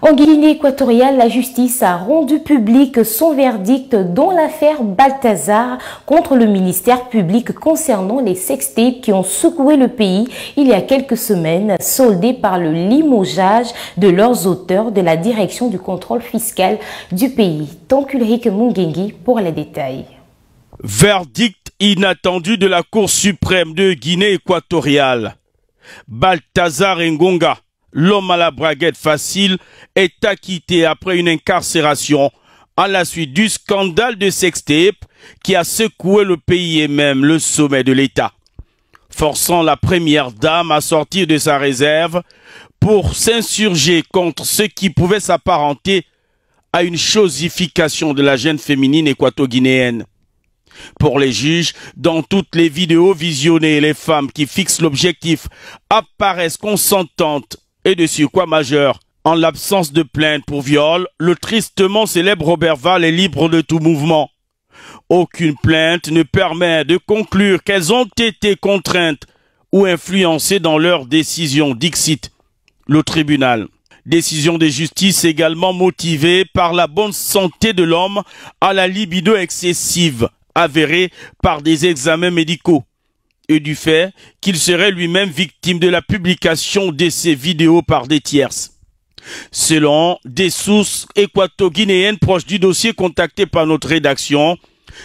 En Guinée équatoriale, la justice a rendu public son verdict dans l'affaire Balthazar contre le ministère public concernant les sextapes qui ont secoué le pays il y a quelques semaines, soldés par le limogeage de leurs auteurs de la direction du contrôle fiscal du pays. Tonkulrik Mungengi pour les détails. Verdict inattendu de la Cour suprême de Guinée équatoriale. Balthazar Ngonga, l'homme à la braguette facile, est acquitté après une incarcération à la suite du scandale de sextape qui a secoué le pays et même le sommet de l'État, forçant la première dame à sortir de sa réserve pour s'insurger contre ce qui pouvait s'apparenter à une chosification de la jeune féminine équato-guinéenne. Pour les juges, dans toutes les vidéos visionnées, les femmes qui fixent l'objectif apparaissent consentantes et de surcroît majeures. En l'absence de plainte pour viol, le tristement célèbre Robert Val est libre de tout mouvement. Aucune plainte ne permet de conclure qu'elles ont été contraintes ou influencées dans leur décision, dixit le tribunal. Décision de justice également motivée par la bonne santé de l'homme à la libido excessive, avérée par des examens médicaux, et du fait qu'il serait lui-même victime de la publication de ces vidéos par des tierces. Selon des sources équato-guinéennes proches du dossier contacté par notre rédaction,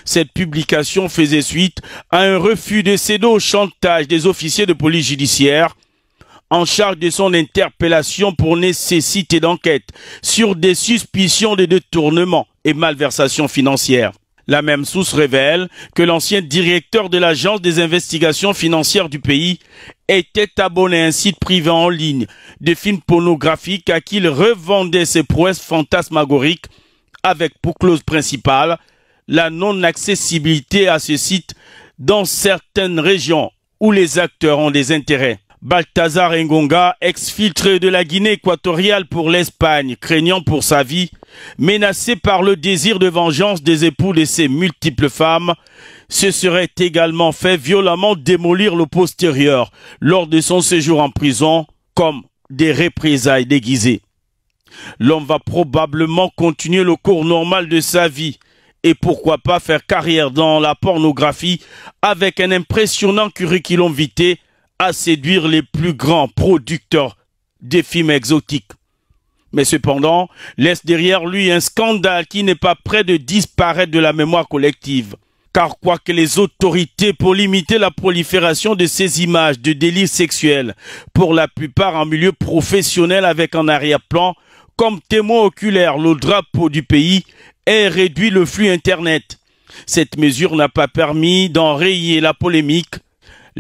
cette publication faisait suite à un refus de céder au chantage des officiers de police judiciaire en charge de son interpellation pour nécessité d'enquête sur des suspicions de détournement et malversation financière. La même source révèle que l'ancien directeur de l'Agence des investigations financières du pays était abonné à un site privé en ligne de films pornographiques à qui il revendait ses prouesses fantasmagoriques avec pour clause principale la non-accessibilité à ce site dans certaines régions où les acteurs ont des intérêts. Balthazar Ngonga, exfiltré de la Guinée équatoriale pour l'Espagne, craignant pour sa vie, menacé par le désir de vengeance des époux de ses multiples femmes, se serait également fait violemment démolir le postérieur lors de son séjour en prison comme des représailles déguisées. L'homme va probablement continuer le cours normal de sa vie et pourquoi pas faire carrière dans la pornographie avec un impressionnant curriculum vitae à séduire les plus grands producteurs des films exotiques. Mais cependant, laisse derrière lui un scandale qui n'est pas près de disparaître de la mémoire collective. Car quoique les autorités pour limiter la prolifération de ces images de délits sexuels, pour la plupart en milieu professionnel avec en arrière-plan, comme témoin oculaire le drapeau du pays, ait réduit le flux Internet. Cette mesure n'a pas permis d'enrayer la polémique.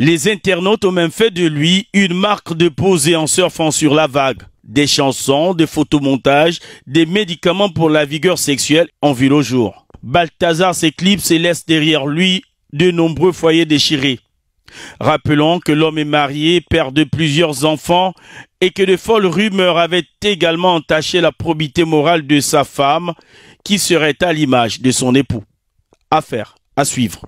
Les internautes ont même fait de lui une marque de poser en surfant sur la vague. Des chansons, des photomontages, des médicaments pour la vigueur sexuelle ont vu le jour. Balthazar s'éclipse et laisse derrière lui de nombreux foyers déchirés. Rappelons que l'homme est marié, père de plusieurs enfants et que de folles rumeurs avaient également entaché la probité morale de sa femme qui serait à l'image de son époux. Affaire à suivre.